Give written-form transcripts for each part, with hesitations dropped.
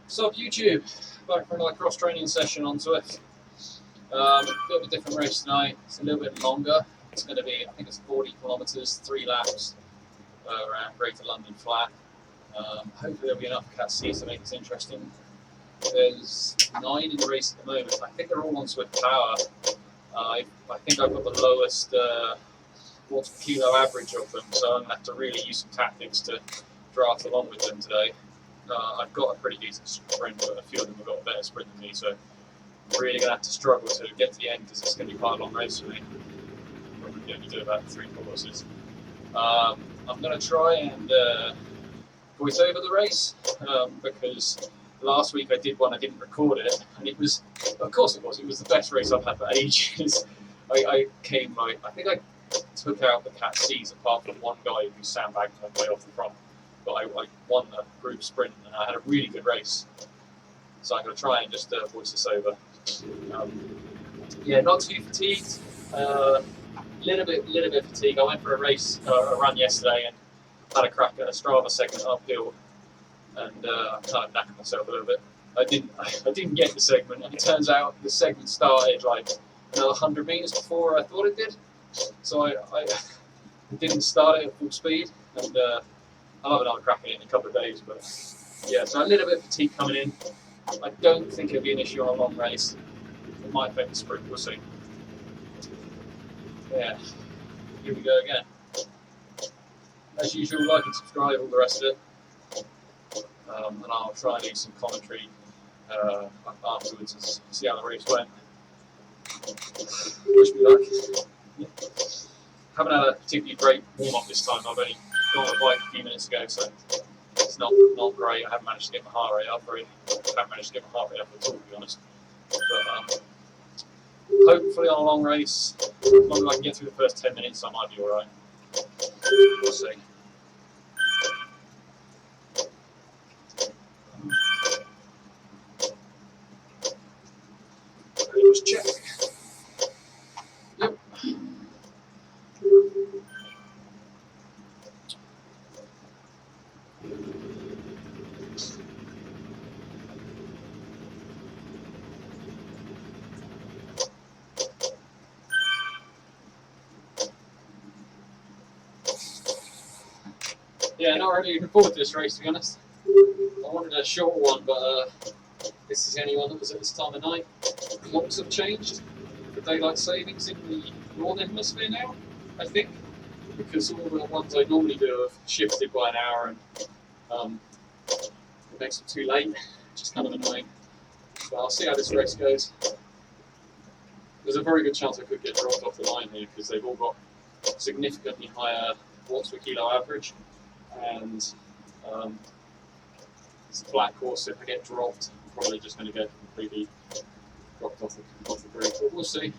Sup YouTube, back for another cross training session on Zwift. A bit of a different race tonight. It's a little bit longer. It's going to be, I think it's 40 kilometres, 3 laps around Greater London Flat. Hopefully there'll be enough cat seats to make this interesting. There's 9 in the race at the moment. I think they're all on Zwift Power. I think I've got the lowest watt per kilo average of them, so I'm going to have to really use some tactics to draft along with them today. I've got a pretty decent sprint, but a few of them have got a better sprint than me, so I'm really going to have to struggle to get to the end because it's going to be quite a long race for me. Probably only do about 3 courses. I'm going to try and voice over the race because last week I did one, I didn't record it, and it was, of course it was the best race I've had for ages. I came like, I think I took out the cat C's apart from one guy who sandbagged my way off the front. But I won the group sprint and I had a really good race. So I'm going to try and just voice this over. Yeah, not too fatigued. Little bit fatigued. I went for a run yesterday and had a crack at a Strava segment uphill, and I kind of knackered myself a little bit. I didn't get the segment, and it turns out the segment started like another 100 meters before I thought it did. So I didn't start it at full speed, and I'll have another crack at it in a couple of days, but yeah, so a little bit of fatigue coming in. I don't think it'll be an issue on a long race. It might affect the sprint, we'll see. Yeah, here we go again. As usual, like and subscribe, all the rest of it. And I'll try and do some commentary afterwards and see how the race went. Wish me luck. Yeah. Haven't had a particularly great warm-up this time. I've only got on a bike a few minutes ago, so it's not great. I haven't managed to get my heart rate up, I haven't managed to get my heart rate up at all, to be honest. But hopefully on a long race, as long as I can get through the first 10 minutes, I might be alright. We'll see. Just check. Yep. Yeah, not really looking forward to this race, to be honest. I wanted a short one, but this is the only one that was at this time of night. Clocks have changed for daylight savings in the northern hemisphere now, I think, because all the ones I normally do have shifted by an hour, and it makes it too late, which is kind of annoying. But I'll see how this race goes. There's a very good chance I could get dropped off the line here because they've all got significantly higher watts per kilo average, and it's a flat course, so if I get dropped, I'm probably just going to get completely dropped off the grid, but we'll see.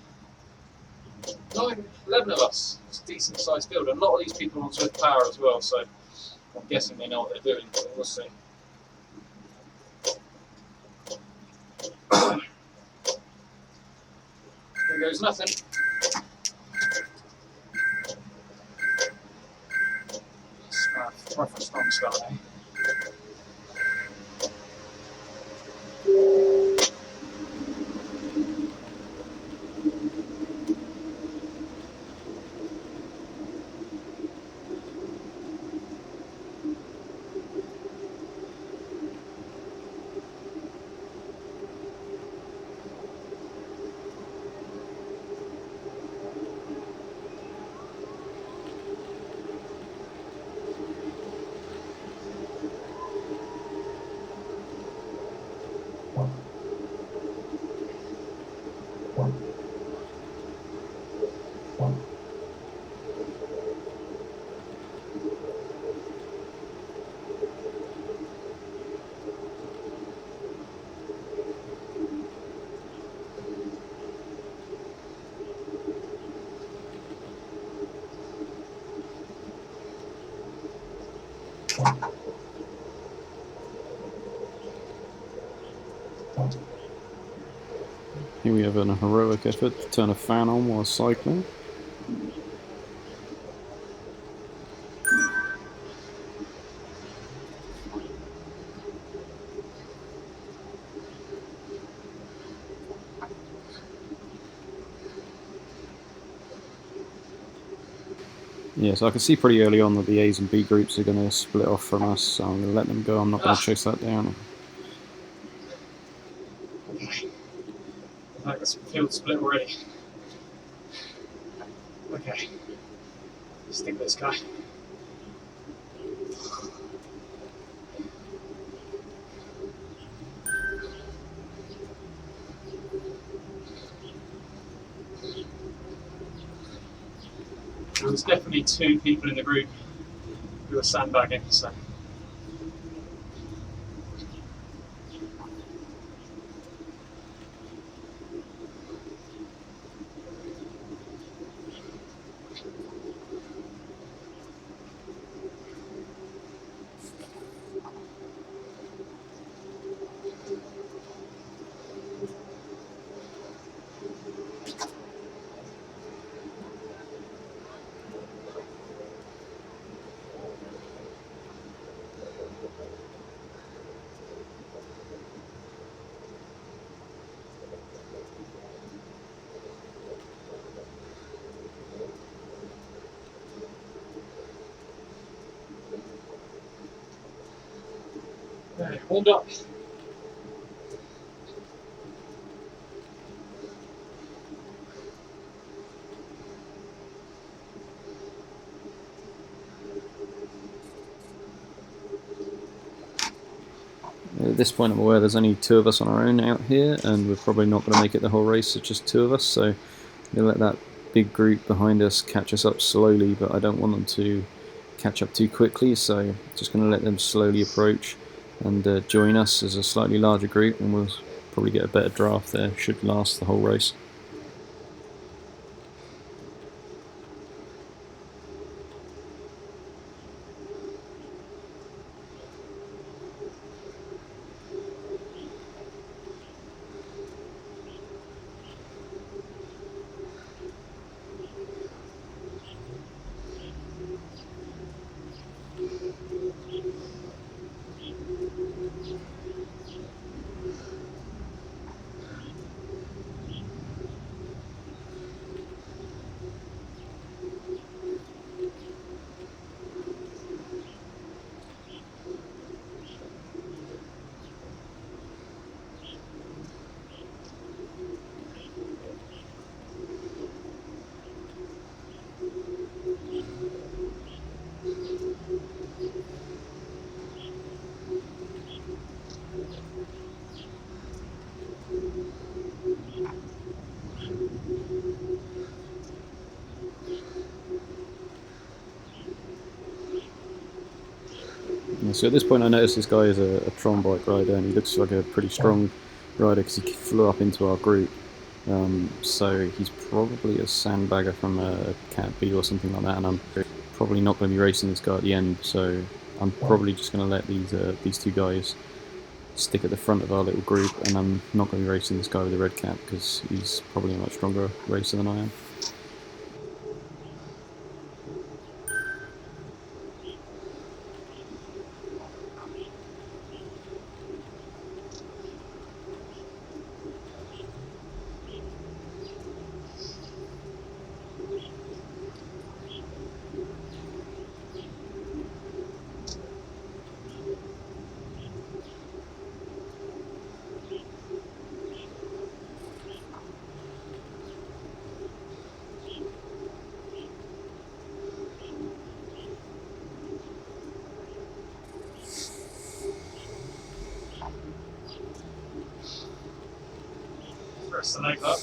11 of us. It's a decent sized field, and a lot of these people are on Zwift Power as well, so I'm guessing they know what they're doing, but we'll see. There goes nothing. Rough and strong start, eh? Here we have a heroic effort to turn a fan on while cycling. Yeah, so I can see pretty early on that the A's and B groups are going to split off from us, so I'm going to let them go. I'm not going to chase that down. Okay. I got some field split already. Okay. Stick this guy. There's definitely 2 people in the group who are sandbagging, so. Okay, warmed up. At this point I'm aware there's only 2 of us on our own out here, and we're probably not going to make it the whole race. It's just 2 of us, so we'll let that big group behind us catch us up slowly, but I don't want them to catch up too quickly, so just going to let them slowly approach and join us as a slightly larger group, and we'll probably get a better draft there. Should last the whole race. So at this point I noticed this guy is a Tron bike rider, and he looks like a pretty strong rider because he flew up into our group. So he's probably a sandbagger from a Cat B or something like that, and I'm probably not going to be racing this guy at the end, so I'm probably just going to let these 2 guys stick at the front of our little group, and I'm not going to be racing this guy with the red cap because he's probably a much stronger racer than I am. Press the leg up.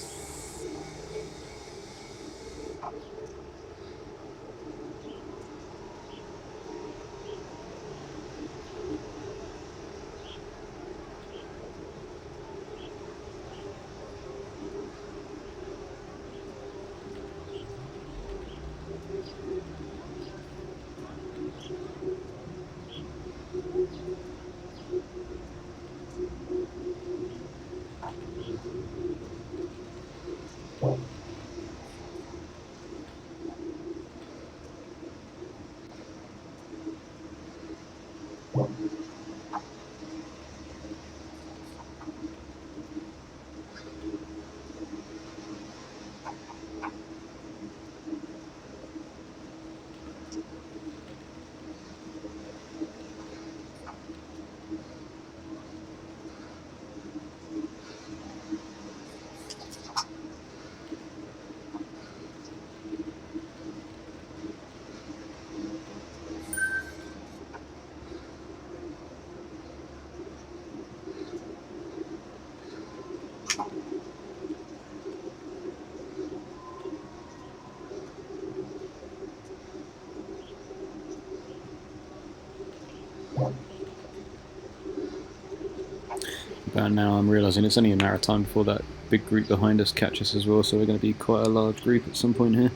about now I'm realising it's only a matter of time before that big group behind us catches as well, so we're going to be quite a large group at some point here.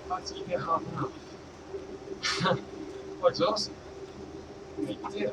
How do you get half an hour? Quite exhausting. Yeah, you did.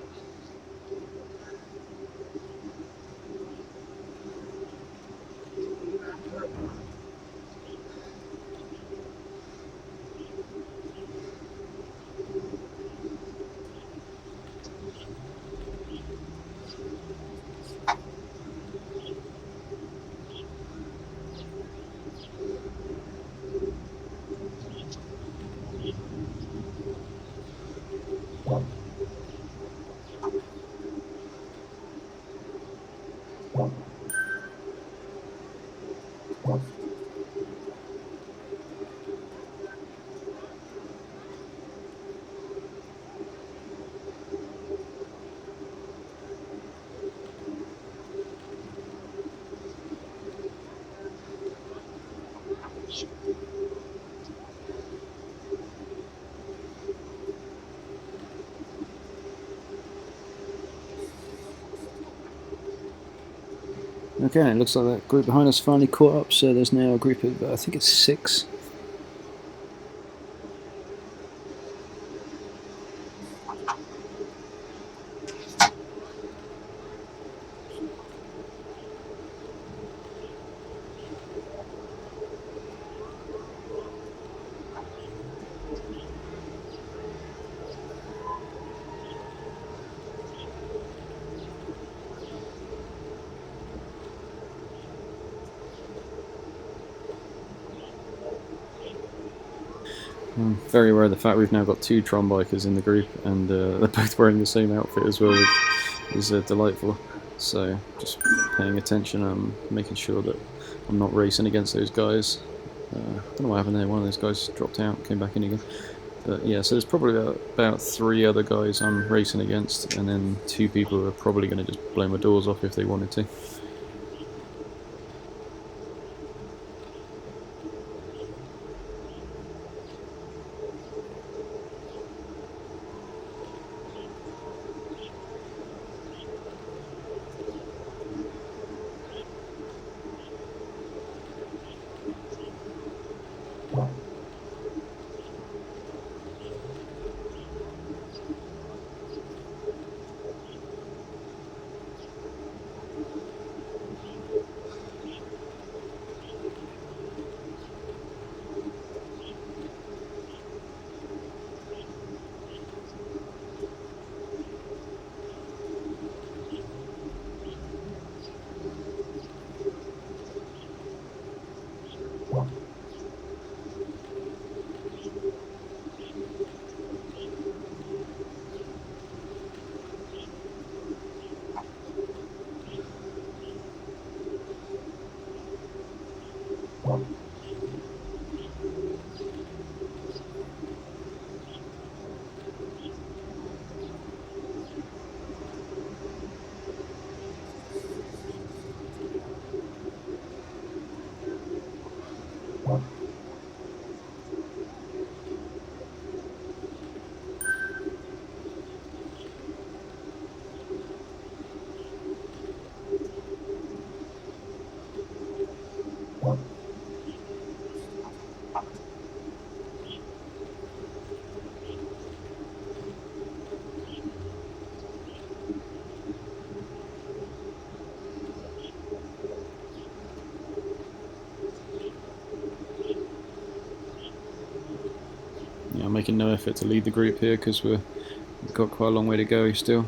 Okay, it looks like that group behind us finally caught up, so there's now a group of, I think it's 6. I'm very aware of the fact we've now got 2 Tron bikers in the group, and they're both wearing the same outfit as well, which is delightful. So just paying attention, making sure that I'm not racing against those guys. I don't know what happened there, one of those guys dropped out, came back in again. But yeah, so there's probably about 3 other guys I'm racing against, and then 2 people who are probably going to just blow my doors off if they wanted to. Yeah, I'm making no effort to lead the group here because we've got quite a long way to go still.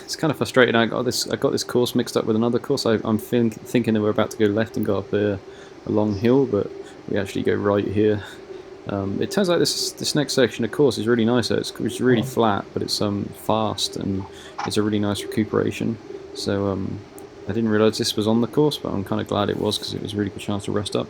It's kind of frustrating. I got this course mixed up with another course. I'm thinking that we're about to go left and go up a long hill, but we actually go right here. It turns out this next section of course is really nice. It's really flat, but it's fast and it's a really nice recuperation. So I didn't realise this was on the course, but I'm kind of glad it was because it was a really good chance to rest up.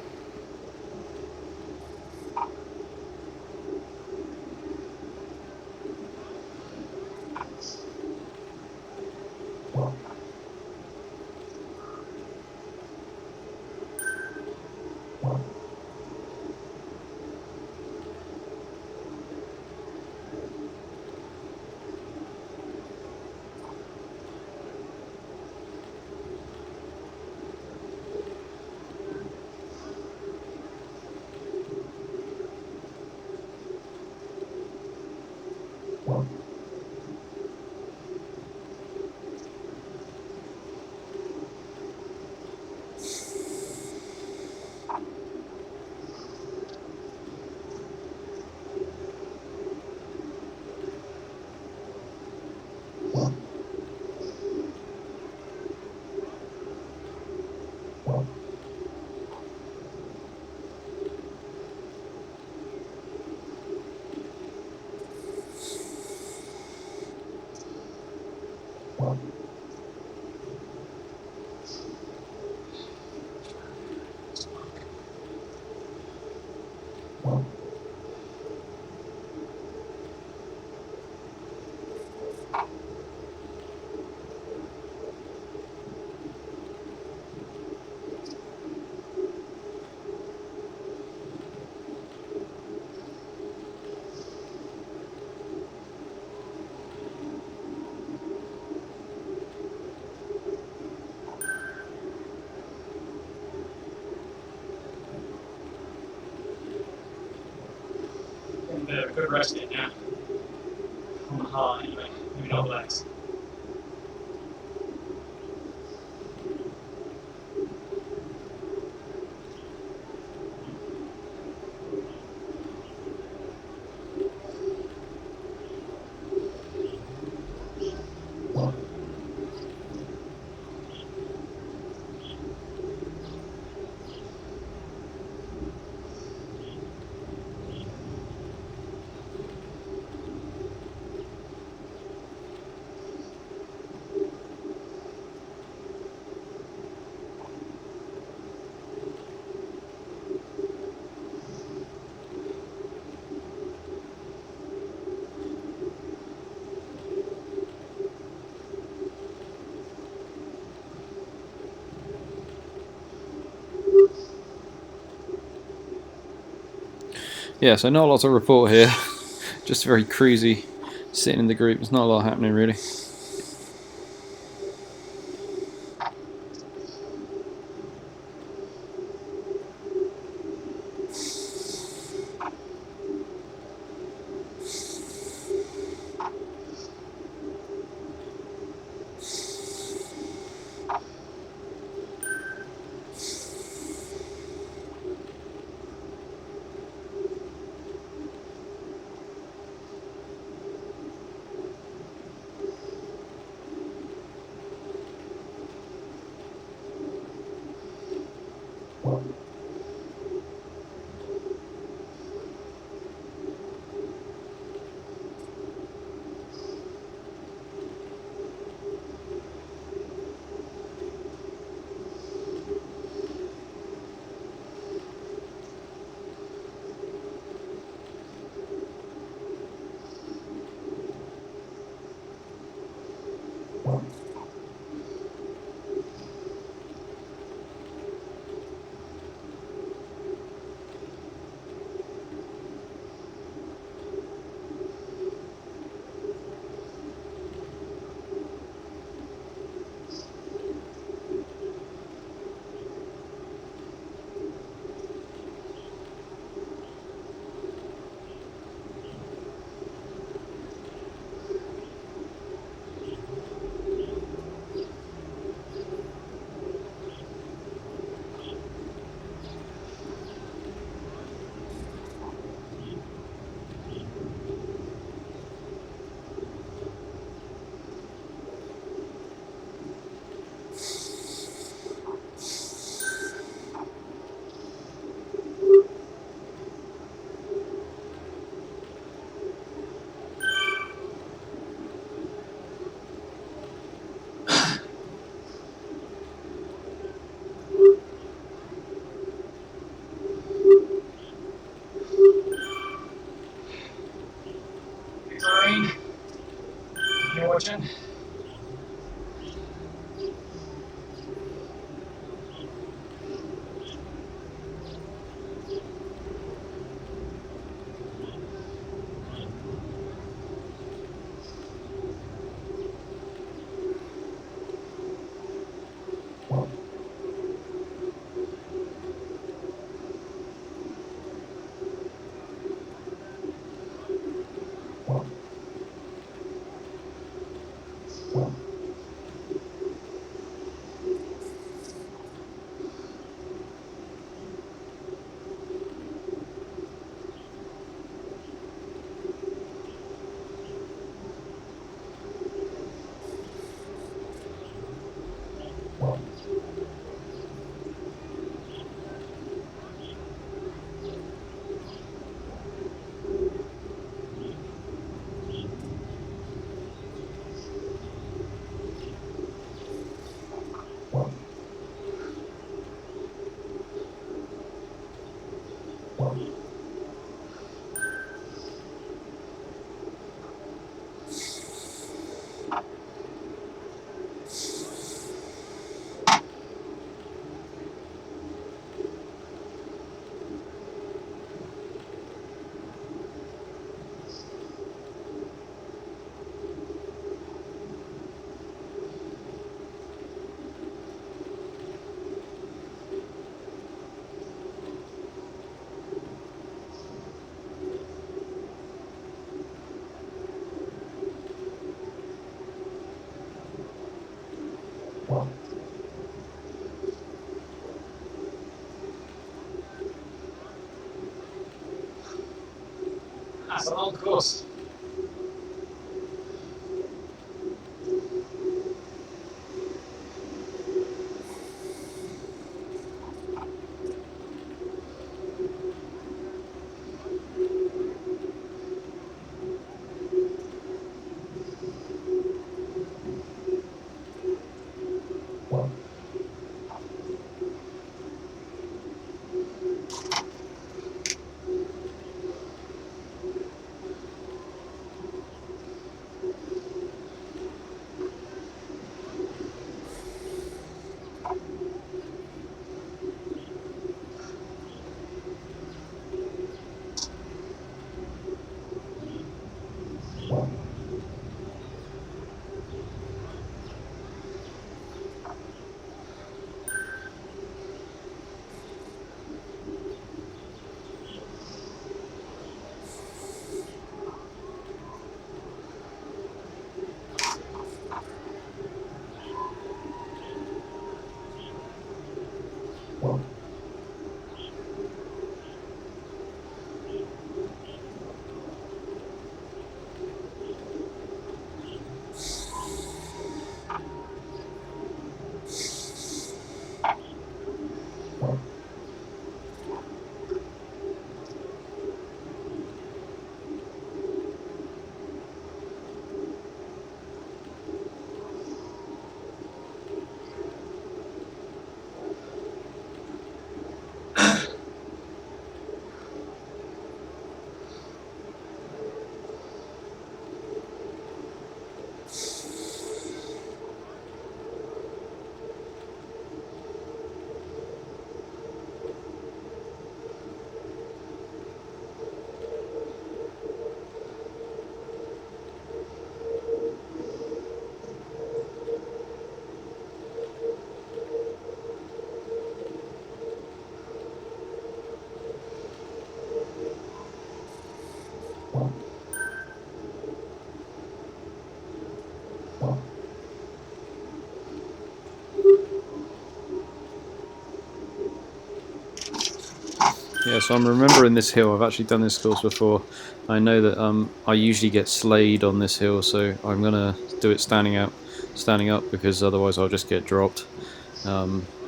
A good rest in now. On the heart anyway, maybe not the legs. Yeah, so not a lot to report here. Just very cruisy, sitting in the group. There's not a lot happening really. session. That's a long course. Yeah, so I'm remembering this hill. I've actually done this course before. I know that I usually get slayed on this hill, so I'm gonna do it standing up, because otherwise I'll just get dropped.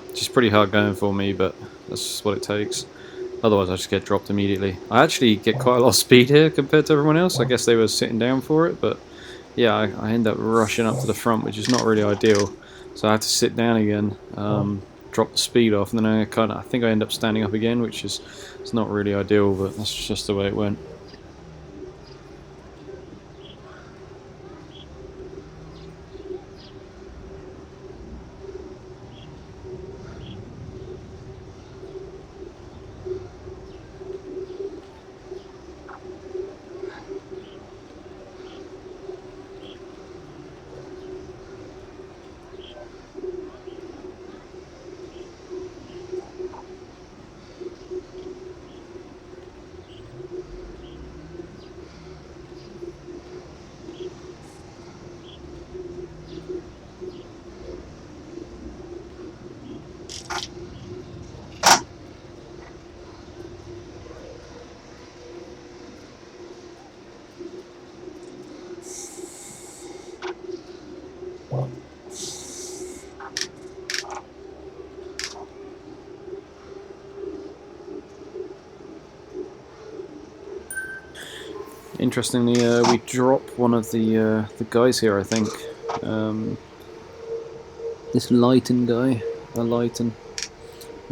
Which is pretty hard going for me, but that's what it takes. Otherwise I just get dropped immediately. I actually get quite a lot of speed here compared to everyone else. I guess they were sitting down for it, but yeah, I end up rushing up to the front, which is not really ideal. So I have to sit down again, drop the speed off, and then I think I end up standing up again, which is it's not really ideal, but that's just the way it went. interestingly, we drop one of the guys here. I think this Lighton guy, Lighton.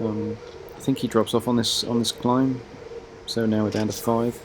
I think he drops off on this climb. So now we're down to 5.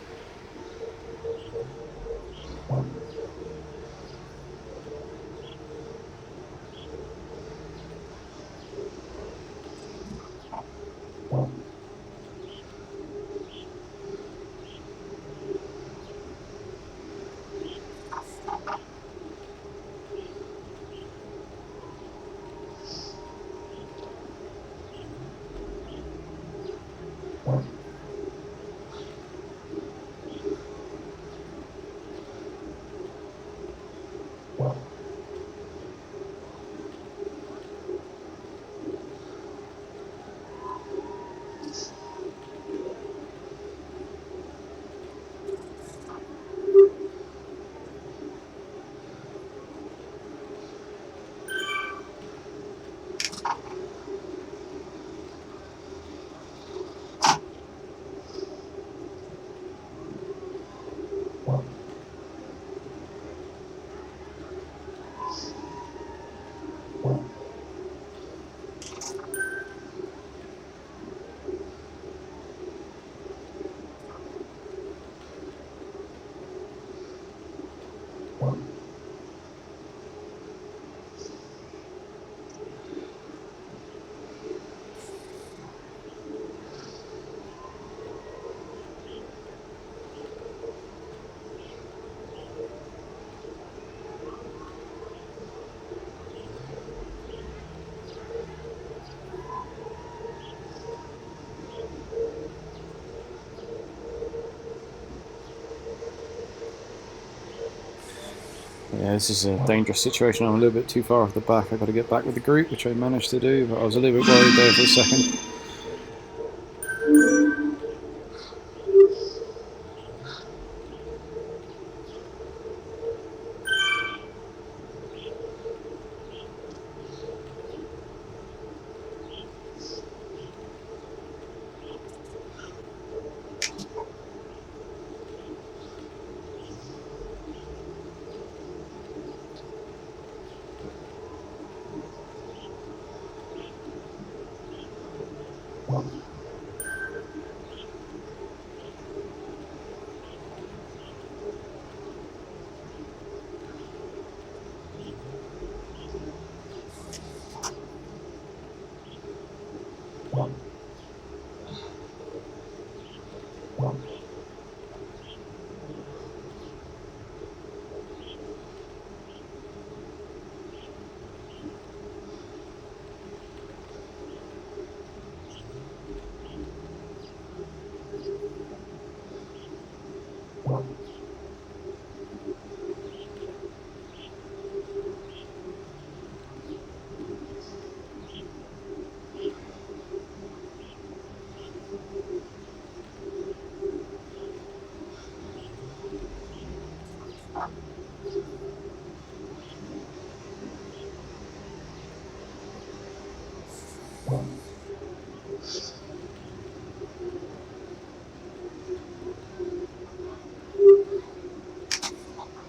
Yeah, this is a dangerous situation. I'm a little bit too far off the back. I've got to get back with the group, which I managed to do, but I was a little bit worried there for a second.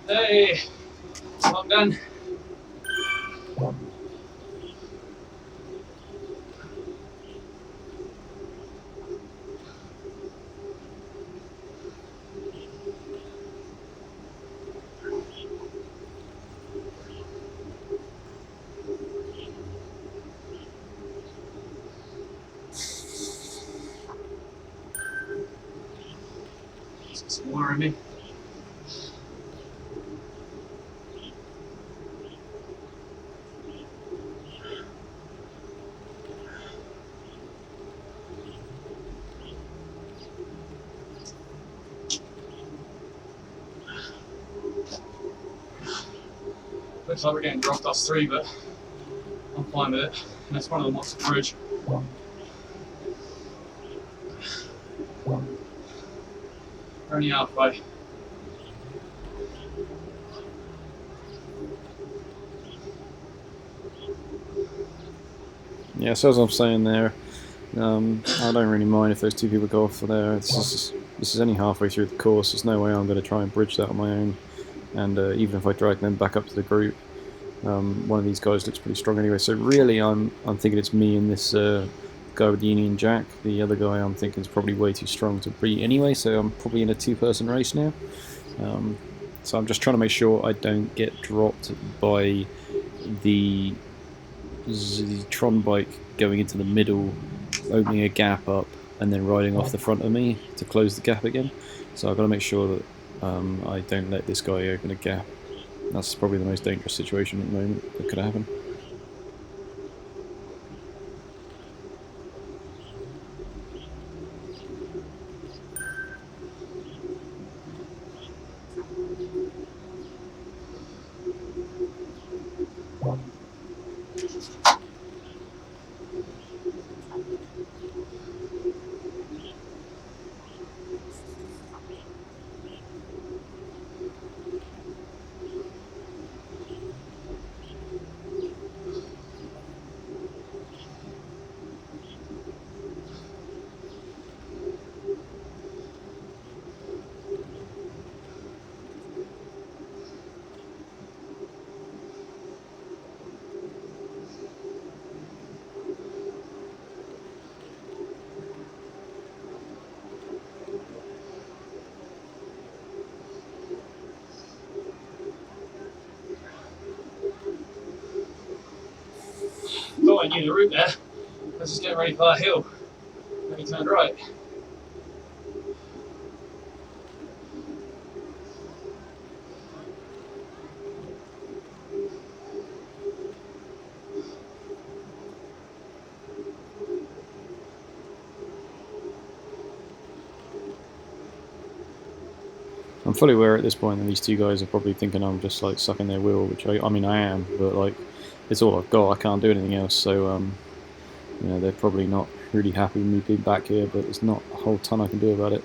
Hey, I'm done. It's worrying me. Looks like we're getting dropped us 3, but I'm fine with it. And it's one of them wants a bridge. We're only halfway. Yeah, so as I'm saying there, I don't really mind if those 2 people go off for there. This this is only halfway through the course. There's no way I'm going to try and bridge that on my own. And even if I drag them back up to the group, one of these guys looks pretty strong anyway. So really, I'm thinking it's me and this guy with the Union Jack. The other guy I'm thinking is probably way too strong to beat anyway. So I'm probably in a two-person race now. So I'm just trying to make sure I don't get dropped by the Tron bike going into the middle, opening a gap up, and then riding off the front of me to close the gap again. So I've got to make sure that I don't let this guy open a gap. That's probably the most dangerous situation at the moment that could happen. Thought I knew the route there. I was just getting ready for that hill. Then he turned right. I'm fully aware at this point that these two guys are probably thinking I'm just like sucking their wheel, which I mean I am, but like it's all I've got. I can't do anything else. So you know, they're probably not really happy with me being back here, but there's not a whole ton I can do about it.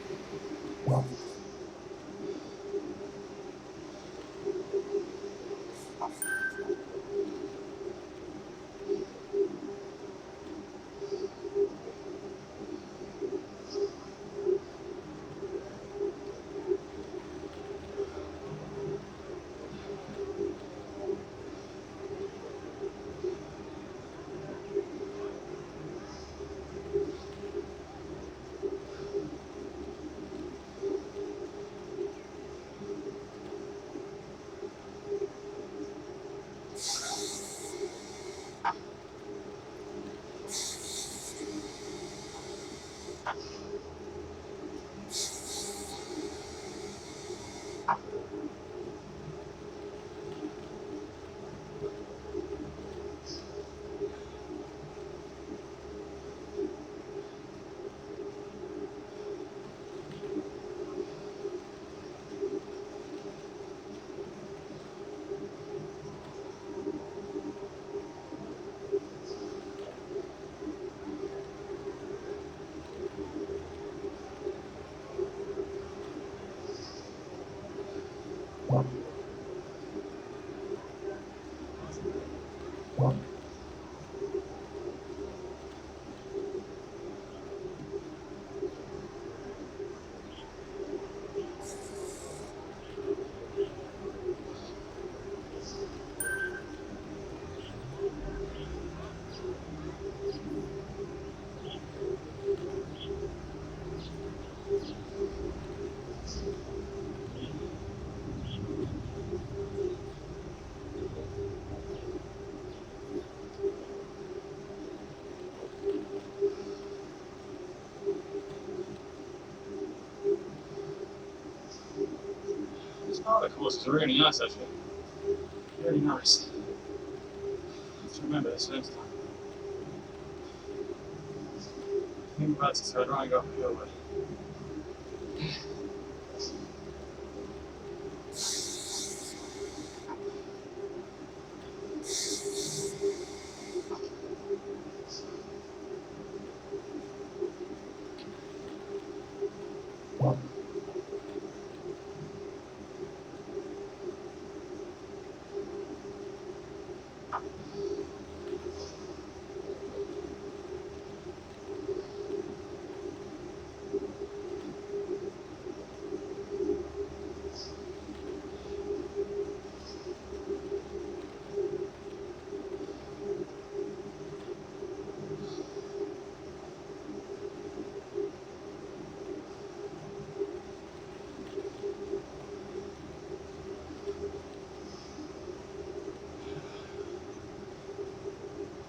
Oh, the course is really nice actually. Really nice. I have to remember this next time. I think we're about to turn right and go up the hill.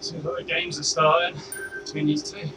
Seems like the games are starting between these two.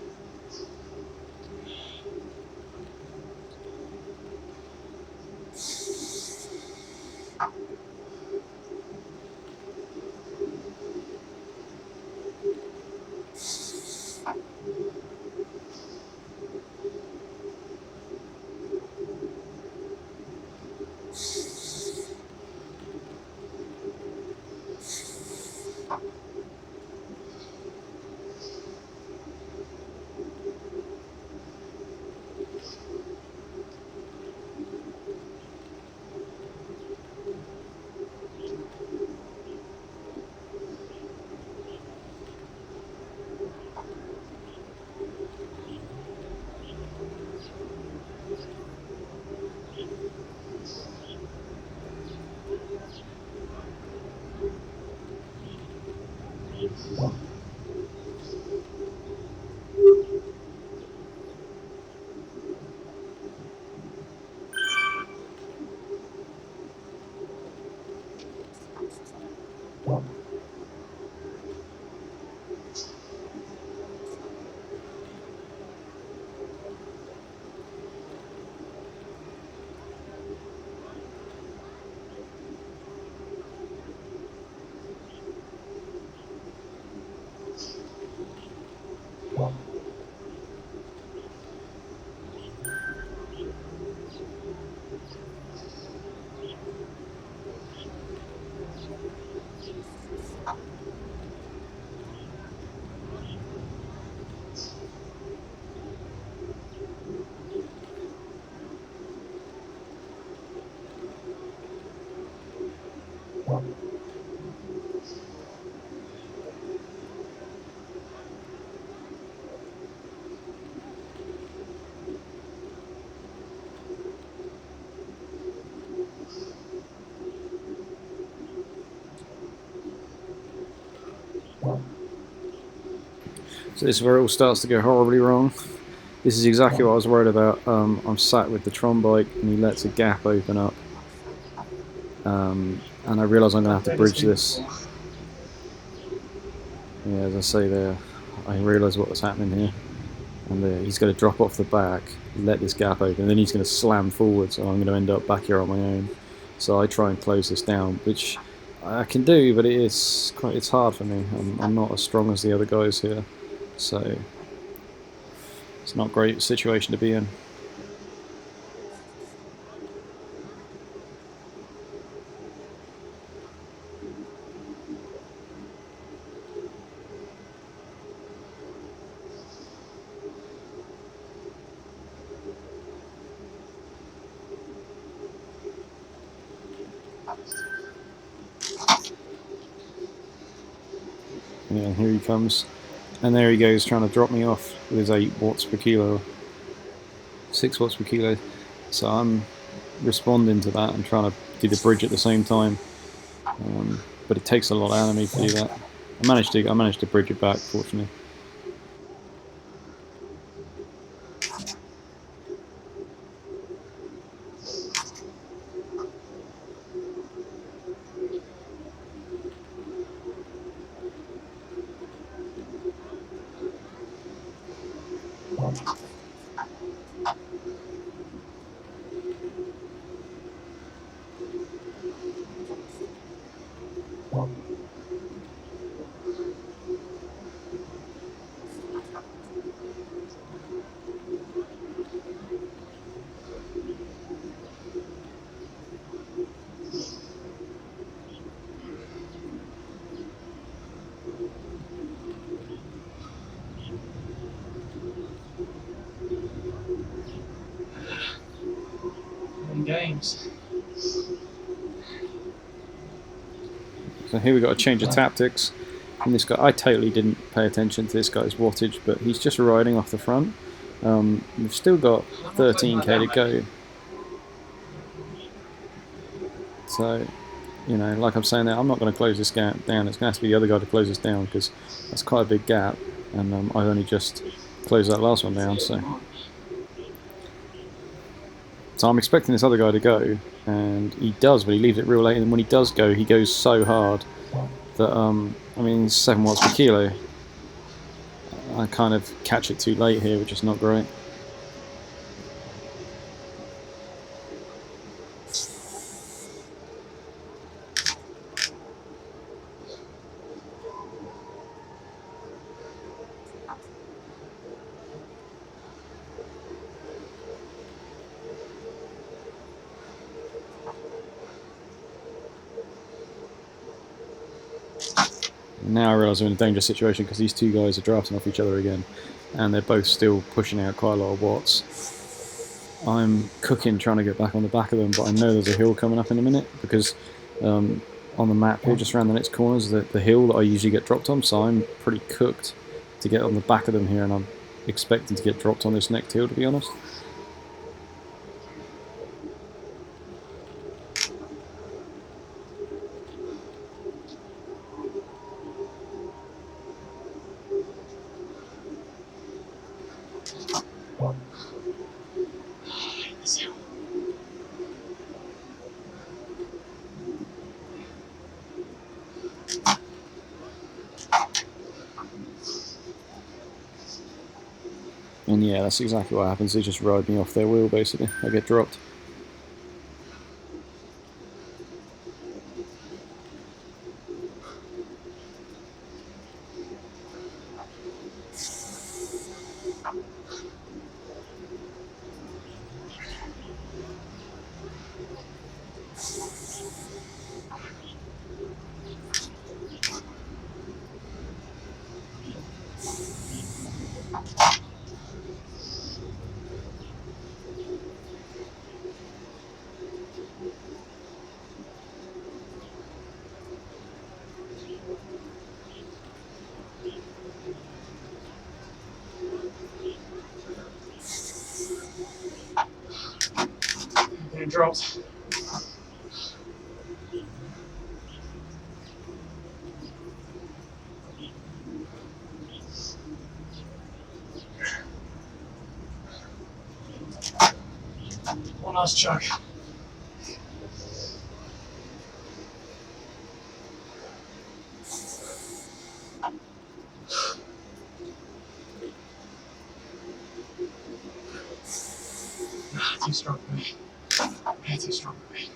So this is where it all starts to go horribly wrong. This is exactly what I was worried about. I'm sat with the Tron bike and he lets a gap open up. And I realise I'm going to have to bridge this. Yeah, as I say there, I realise what was happening here. And he's going to drop off the back, let this gap open, and then he's going to slam forward, so I'm going to end up back here on my own. So I try and close this down, which I can do, but it's hard for me. I'm not as strong as the other guys here. So it's not a great situation to be in. Yeah, here he comes. And there he goes, trying to drop me off with his 8 watts per kilo. 6 watts per kilo. So I'm responding to that and trying to do the bridge at the same time. But it takes a lot out of me to do that. I managed to bridge it back, fortunately. Games. So here we've got a change of tactics. And this guy, I totally didn't pay attention to this guy's wattage, but he's just riding off the front. We've still got 13k to go. So, you know, like I'm saying there, I'm not going to close this gap down. It's going to have to be the other guy to close this down because that's quite a big gap. And I've only just closed that last one down, so I'm expecting this other guy to go, and he does, but he leaves it real late, and when he does go, he goes so hard that, I mean, 7 watts per kilo. I kind of catch it too late here, which is not great. Now I realise I'm in a dangerous situation because these two guys are drafting off each other again, and they're both still pushing out quite a lot of watts. I'm cooking trying to get back on the back of them, but I know there's a hill coming up in a minute because on the map here, just around the next corner, is the hill that I usually get dropped on, so I'm pretty cooked to get on the back of them here, and I'm expecting to get dropped on this next hill, to be honest. And yeah, that's exactly what happens. They just ride me off their wheel, basically. I get dropped. Getting dropped. One last chug. Too strong for me. Yeah, too strong for me.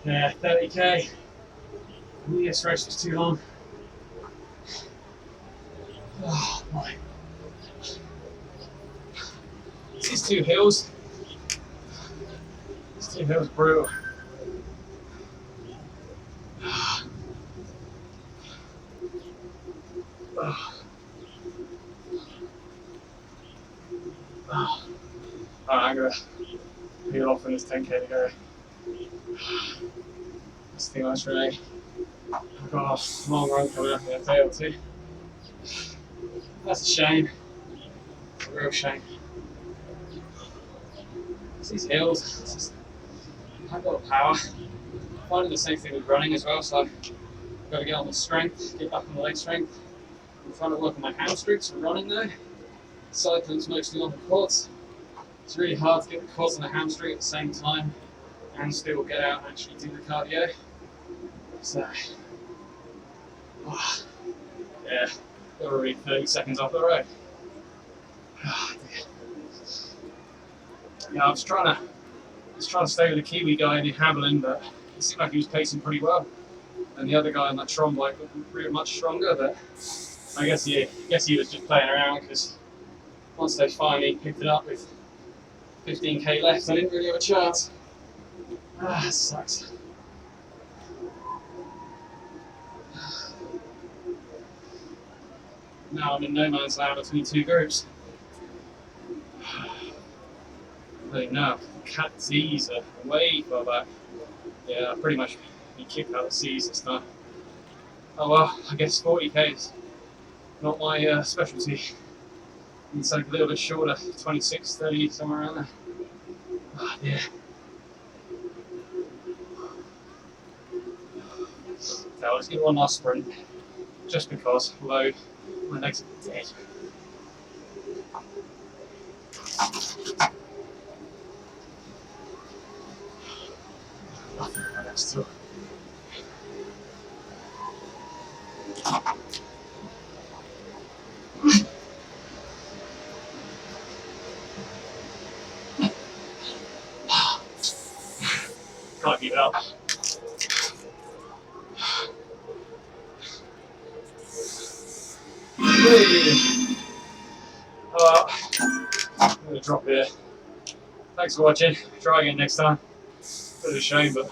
Yeah, 30k. This race was too long. Oh boy. These two hills. These two hills brutal. Alright, I'm gonna peel off in this 10k to go. That's too much for me. I've got a long run coming up in a day or two. That's a shame. It's a real shame. It's these hills, it's just, I've got power. I'm finding the same thing with running as well, so I've got to get on the strength, get back on the leg strength. I'm trying to work on my hamstrings for running though. Cycling's mostly on the quads. It's really hard to get the quads and the hamstring at the same time and still get out and actually do the cardio. So, yeah, we're already 30 seconds off the road. Oh, yeah, I was trying to stay with the Kiwi guy in Hamelin, but it seemed like he was pacing pretty well. And the other guy on that Tron bike was pretty much stronger, but I guess he was just playing around because once they finally picked it up with 15k left, I didn't really have a chance. Ah, it sucks. Now I'm in no man's land between two groups. But no, Cat Z's are way far back. Yeah, pretty much be kicked out of C's this time. Oh well, I guess 40k is not my specialty. It's like a little bit shorter, 26, 30, somewhere around there. Oh, yeah. So let's get one last sprint. just because, although my legs are dead. Nothing like that still. Can't keep it up. I'm going to drop here. Thanks for watching. Try again next time. Bit of a shame, but